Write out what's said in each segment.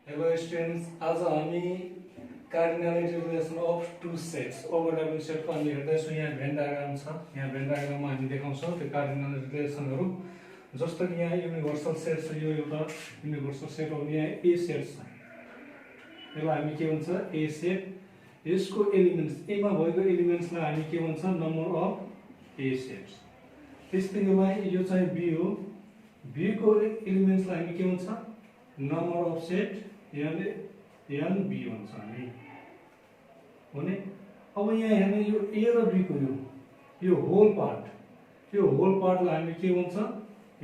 Hello students, आज हामी cardinality relation of two sets overlapping set को हामी हेर्दैछौँ। यहाँ भेन डायग्राम छ। यहाँ भेन डायग्राममा हामी देखाउँछौँ त्यो कार्डिनल रिलेसनहरु। जस्तो कि यहाँ युनिभर्सल सेट छ, यो एउटा युनिभर्सल सेट हो। यहाँ ए सेट छ, यसलाई हामी के भन्छ ए सेट। यसको एलिमेन्ट्स ए मा भएको एलिमेन्ट्सलाई हामी के भन्छ नम्बर अफ ए सेट्स। त्यस्तै यो चाहिँ बी हो, बी को एलिमेन्ट्सलाई हामी के भन्छ number of set n B भन्छ हामी भने। अब यहाँ हेर्नु यो ए र बी को यो होल पार्टलाई हामी के भन्छ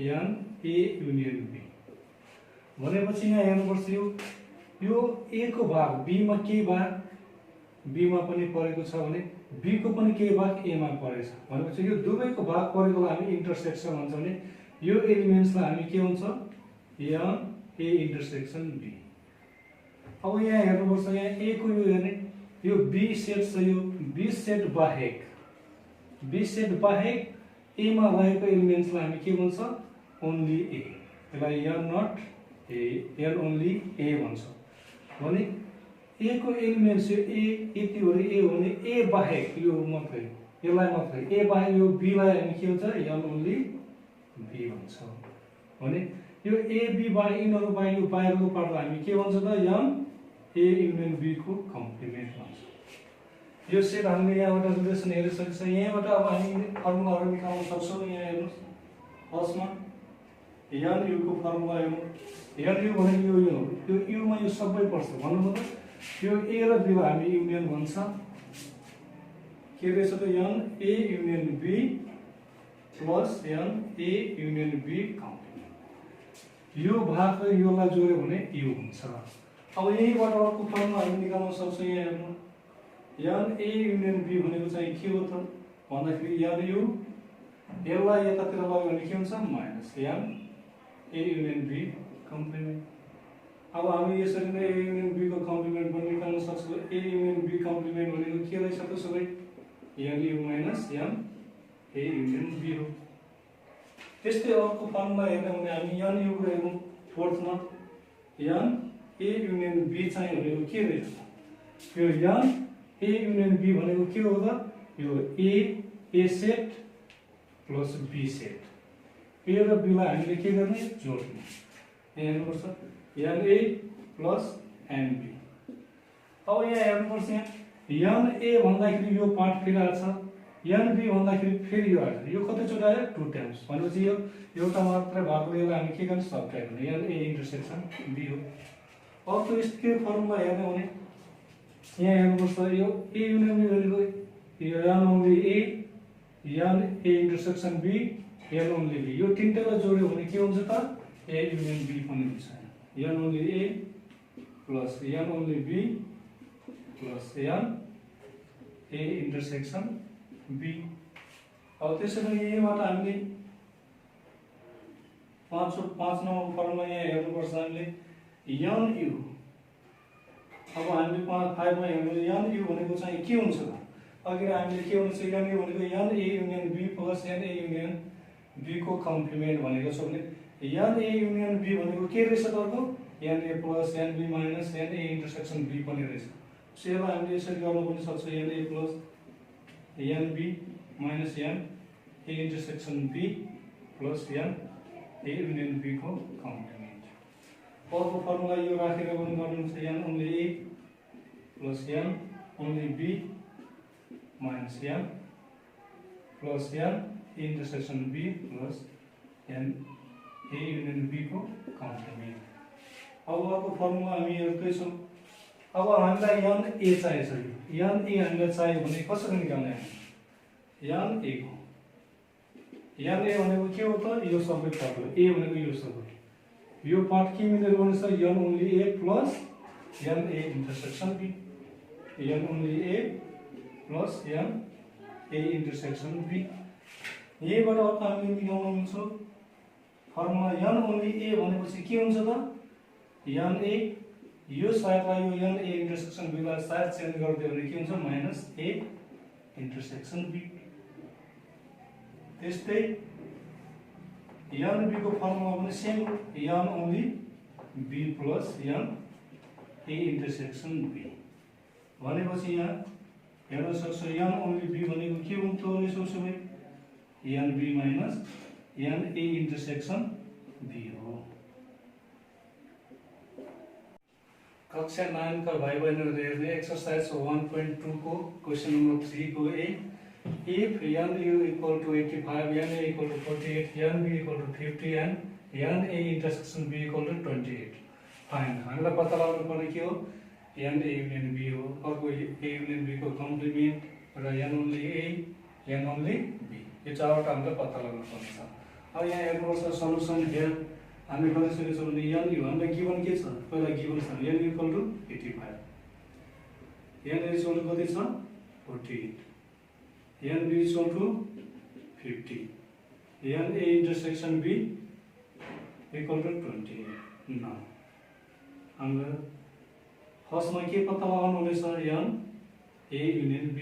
एन ए युनियन बी भनेपछि यहाँ हेर्नुपर्छ यो ए को भाग बी मा के भाग बी मा पनि परेको छ भने बी को पनि के भाग ए मा परेछ भनेपछि यो दुवैको भाग परेकोलाई हामी इन्टरसेक्सन भन्छ भने यो एलिमेन्ट्सलाई हामी के भन्छ एन ए इन्टरसेक्सन बी। अब यहाँ हेर्नुपर्छ यहाँ ए को यो हेर्ने यो बी सेट छ, यो बी सेट बाहेक ए मा रहेको एलिमेन्ट्सलाई हामी के भन्छ ओन्ली ए, त्यसलाई n not A n only A भन्छ भने ए को एलिमेन्ट्स यो ए यति हो रे ए हो भने ए बाहेक यो मात्रै यसलाई मात्रै ए बाहेक यो बी लाई हामी के भन्छ एन ओन्ली बी भन्छ भने यो ए बी बाहेक यिनीहरु बाहेक यो बाहिरको पार्टलाई हामी के भन्छ त एन ए युनियन बी को कम्प्लिमेन्ट भन्छ। यो सेट हामीले यहाँबाट रिलेसन हेरिसकेको छ। यहाँबाट अब हामी फर्मुलाहरु निकाल्न सक्छौं। यहाँ हेर्नुस् फर्स्टमा एन यु को फर्मुला हो, एन यु भनेको यो यु मा यो सबै पर्छ भन्नु मतलब यो ए र बी लाई हामी युनियन भन्छ के रहेछ त n A union B plus n A union B complement. यो भाग र योलाई जोड्यो भने यु हुन्छ। अब यहीबाट अर्को फर्मुला हामी निकाल्न सक्छौं। यहाँ हेर्नु एन ए युनियन बी भनेको चाहिँ के हो त भन्दाखेरि एन यु यसलाई यतातिर लग्यो भने के हुन्छ minus n A union B complement. अब हामी यसरी नै ए युनियन बी को कम्प्लिमेन्ट पनि निकाल्न सक्छौं। ए युनियन बी कम्प्लिमेन्ट भनेको के रहेछ त सबै n U minus n A union B हो। त्यस्तै अर्को फर्मुला हेर्ने भने हामी एन यु को हेर्नु फोर्थमा एन ए युनियन बी चाहिँ भनेको के रहेछ यो एन ए युनियन बी भनेको के हो त यो A set plus B set. A र बी लाई हामीले के गर्ने जोड्ने। यहाँ हेर्नुपर्छ n A plus n B. अब यहाँ हेर्नुपर्छ यहाँ एन ए भन्दाखेरि यो पार्ट फेरि आछ, एन बी भन्दाखेरि फेरि यो आछ। यो कतिचोटि आयो टु टाइम्स भनेपछि यो एउटा मात्र भएको यसलाई हामी के गर्ने सबट्र्याक्ट गर्ने एन ए इन्टरसेक्सन बी हो। अर्को यसको फर्मुला हेर्ने भने यहाँ हेर्नुपर्छ यो ए युनियन बी भनेको यो n only A n A intersection B n only B. यो तीनटालाई जोड्यो भने के हुन्छ त ए युनियन बी पनि हुन्छ। N only A plus n only B plus n A intersection B. अब त्यसैले यहीबाट हामीले पाँच नम्बर फर्मुला यहाँ हेर्नुपर्छ हामीले एन यु। अब हामीले 5 मा हेर्नु एन यु भनेको चाहिँ के हुन्छ त अघि हामीले के हुन्छ एन यु भनेको n A union B plus n A union B को कम्प्लिमेन्ट भनेको छ भने एन ए युनियन बी भनेको के रहेछ त अर्को n A plus n B minus n A intersection B पनि रहेछ। सो यसलाई हामीले यसरी गर्न पनि सक्छौं n A plus n B minus n A intersection B plus n A union B को कम्प्लिमेन्ट। अर्को फर्मुला यो राखेर पनि गर्नुहुन्छ n only A plus n only B minus n plus n A intersection B plus n A union B को complement. अब अर्को formula हामी हेर्दैछौँ। अब हामीलाई एन ए चाहिन्छ। एन ए हामीलाई चाहियो भने कसरी निकाल्ने एन ए को एन ए भनेको के हो त यो सबै पार्ट हो। ए भनेको यो सबै यो पार्ट के मिलेर बन्छ n only A plus n A intersection B n only A plus n A intersection B. यहीबाट अर्को हामीले निकाल्न मिल्छ फर्मुला एन ओन्ली ए भनेपछि के हुन्छ त एन ए यो साइडलाई यो एन ए इन्टरसेक्सन बी लाई साइड चेन्ज गरिदियो भने के हुन्छ माइनस ए इन्टरसेक्सन बी। त्यस्तै एन बी को फर्मुला पनि same n only B plus n A intersection B भनेपछि यहाँ हेर्न सक्छ एन ओन्ली बी भनेको के हुन्थ्यो रहेछ उसो भए n B minus n A intersection B हो। कक्षा 9 का भाइ बहिनीहरुले हेर्ने एक्सरसाइज 1.2 को क्वेशन नंबर 3 को ए if n u equal to 85 n a equal to 48 n b equal to 50 and n a intersection b equal to 28 fine हामीलाई पत्ता लगाउनु पर्ने के हो n a union b हो अर्को a union b को कम्प्लिमेन्ट र n only a n only b यो चारवटा हामीलाई पत्ता लगाउनु पर्ने छ। अब यहाँ हेर्नुपर्छ सल्युसन हेयर हामी गरिसकेको छौँ भने n u हामीलाई गिभन के छ पहिला गिभन छ n equal to 85 n is equal to कति छ 48 n b is equal to 50 n a intersection b equal to 28 now हामीलाई फर्स्टमा के पत्ता लगाउनु हुनेछ n a union b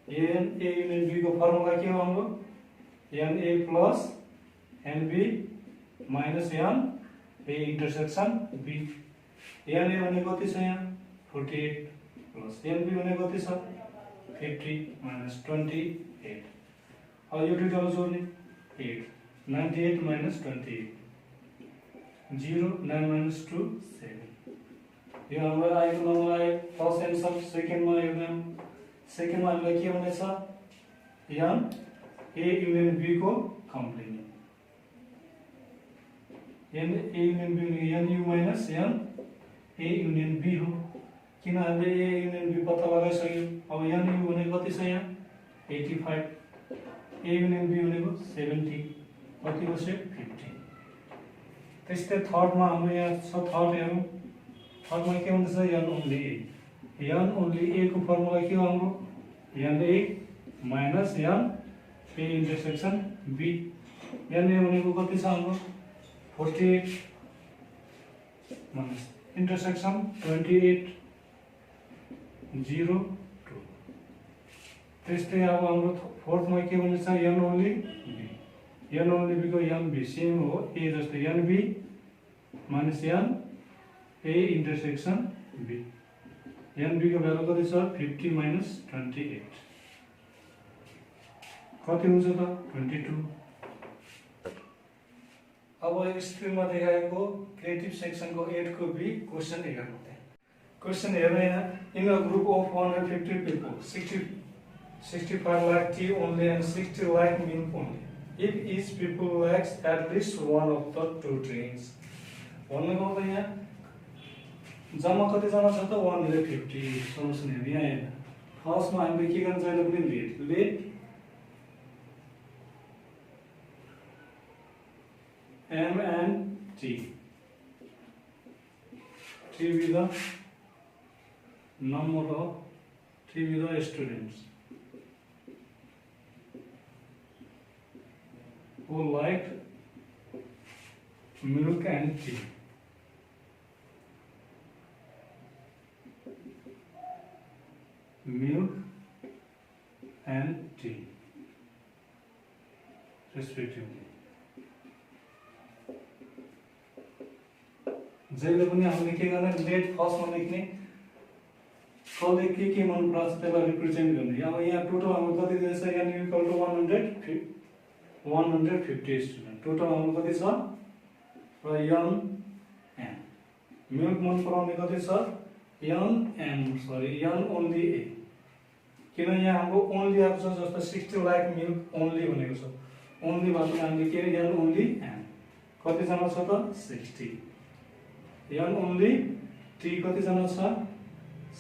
n a union b को फर्मुला के हो हाम्रो n a plus n b minus n a intersection b n a भनेको कति छ यहाँ 48 plus n b भनेको कति छ 50 minus 28 अब यो दुईटालाई जोड्ने 8 98 minus 28 0 9 minus 2 7 यो हाम्रो आएको नम्बर आयो फर्स्ट एन्सर सेकेन्डमा हेर्नु सेकेन्डमा हामीलाई के हुनेछ n a union b को complement n a union b n u minus n a union b हो किन हामीले a union b पत्ता लगाइसक्यौं अब n u भनेको कति छ यहाँ 85 a union b भनेको 70 कति हो 50 त्यस्तै थर्डमा हाम्रो यहाँ छ थर्ड हेरौँ थर्डमा के हुन्छ n only a n only a को फर्मुला के हो हाम्रो n a minus n a intersection b n a भनेको कति छ हाम्रो 48 minus intersection 28 0 2 त्यस्तै अब हाम्रो फोर्थमा के भन्छ n only b n only b को n b सेम हो a जस्तै n b minus n a intersection b n b को भ्यालु कति छ 50 minus 28 कति हुन्छ त 22 अब स्क्रिनमा देखाएको क्रिएटिभ सेक्सनको 8 को बी क्वेशन हेर्नु क्वेशन हेर्नु यहाँ in a group of 150 people 65 lakh tea only and 60 lakh milk only if each people lacks at least one of the two drinks भन्नुको त यहाँ जम्मा कति जना छ त 150 सल्युसन हेर्नु यहाँ हेर्नु फर्स्टमा हामीले के गर्न चाहिन्छ भने late M and T be the number of T be the students who liked milk and tea. Milk and tea respectively. जहिले पनि हामीले के गर्ने लेट फर्स्टमा लेख्ने कसले के मन पर्छ त्यसलाई रिप्रेजेन्ट गर्ने अब यहाँ टोटल हाम्रो कति दिएछ n equal to 150 student total हाम्रो कति छ र n n मिल्क मन पराउने कति छ n ओन्ली a किन यहाँ हाम्रो ओन्ली आएको छ जस्तो 60 लाख मिल्क ओन्ली भनेको छ ओन्ली भन्दा हामीले के n ओन्ली n कति जना छ त 60 n only t कति जना छ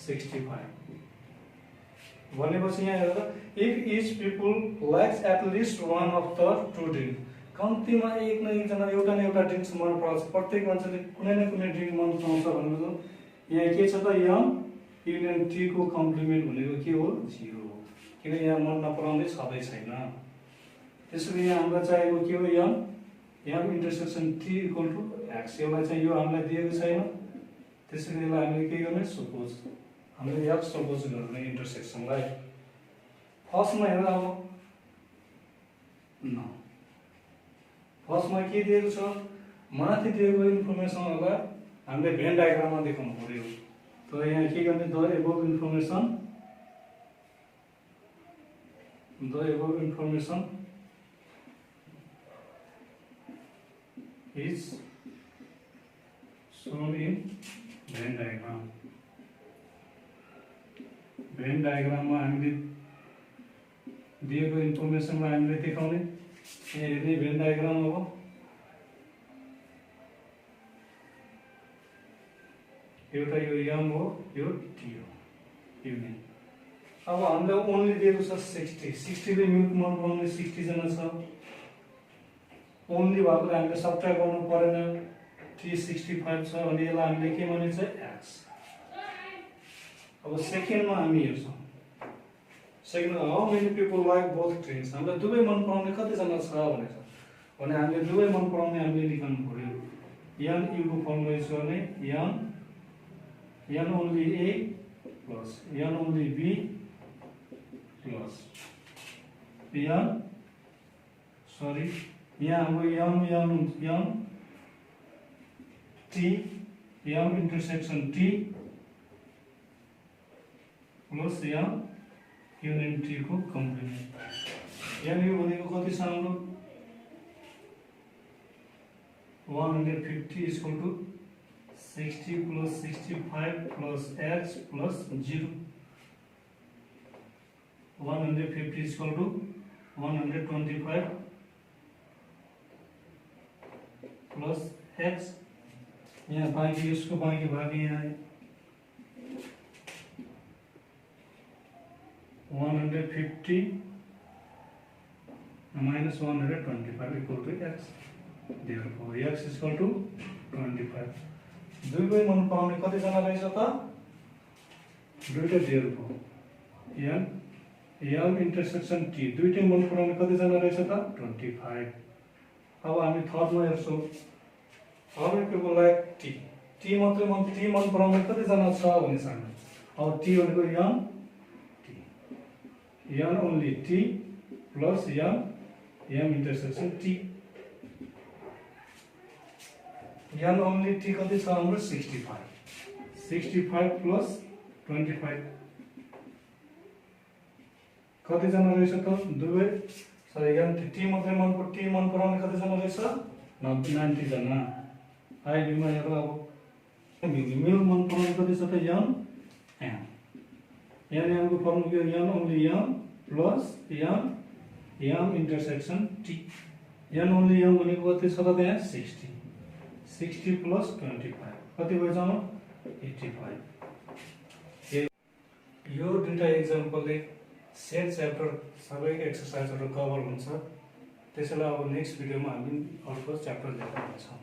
65 भनेपछि यहाँ हेर्दा if each people lacks at least one of the two drinks कम्तीमा एक न एक जना एउटा न एउटा ड्रिंक्स मन पराउँछ प्रत्येक मान्छेले कुनै न कुनै ड्रिंक मन पराउँछ भनेको यहाँ के छ त n union t को कम्प्लिमेन्ट भनेको के हो 0 किन यहाँ मन नपराउँदै छँदै छैन त्यसैले यहाँ हामीलाई चाहिएको के हो m intersection t equal to x यसलाई चाहिँ यो हामीलाई दिएको छैन त्यसैले यसलाई हामीले के गर्ने सपोज हामीले x सपोज गर्ने इन्टरसेक्सनलाई फर्स्टमा हेर्दा अब न फर्स्टमा के दिएको छ माथि दिएको इन्फर्मेसनलाई हामीले भेन डायग्राममा देखाउनु पर्यो तो यहाँ के गर्ने the above information is shown in Venn diagram. Venn diagram में हामीले दिएको इन्फर्मेसनलाई हामीले देखाउने हेर्ने भेन डायग्राम हो। एउटा यो यम हो, यो टी हो, युनियन। अब हामीलाई ओन्ली दिएको छ 60 ले मिल्क मन बनाउने 60 जना छ। ओन्ली भएकोले हामीले सबट्र्याक्ट गर्नु परेन। टी 65 छ अनि यसलाई हामीले के भनिन्छ एक्स। अब सेकेन्डमा हामी हेर्छौँ second how many people like both trains. हामीलाई दुवै मन पराउने कतिजना छ भनेछ भने हामीले दुवै मन पराउने हामीले लेख्नु पर्यो। एन युको फर्ममा युज गर्ने n only A plus n only B plus n sorry यहाँ हाम्रो M T M intersection T plus M union T को कम्प्लिमेन्ट। एम यु भनेको कति छ हाम्रो 150 equal to 60 plus 65 plus X plus 0। 150 equal to 125 plus X. यहाँ बाँकी यसको बाँकी भाग यहाँ 150 minus 125 equal to x. Therefore x is equal to 25. दुईवै मन पराउने कतिजना रहेछ त दुईटा। therefore m इन्टरसेक्सन t दुईटै मन पराउने कतिजना रहेछ त 25। अब हामी थर्डमा हेर्छौँ how many people like T. T मन पराउने कतिजना छ भनेछ हामी। अब टी भनेको n only T plus M intersection T. N only T कति छ हाम्रो 65 प्लस 25 कतिजना रहेछ त दुवै सरी एन टी मात्रै मन पराउने कतिजना रहेछ 90 जना। आइडीमा हेर अब मिल मन पराउने कति छ त एम को फर्म के n only M plus M intersection T. N only M भनेको कति छ त त्यहाँ 60 प्लस 25 कति भयो जम्मा 85। यो दुईटा एक्जाम्पलले सेट च्याप्टर सबै एक्सरसाइजहरु कभर हुन्छ। त्यसैले अब नेक्स्ट भिडियोमा हामी अर्को च्याप्टर देखाउनेछौँ।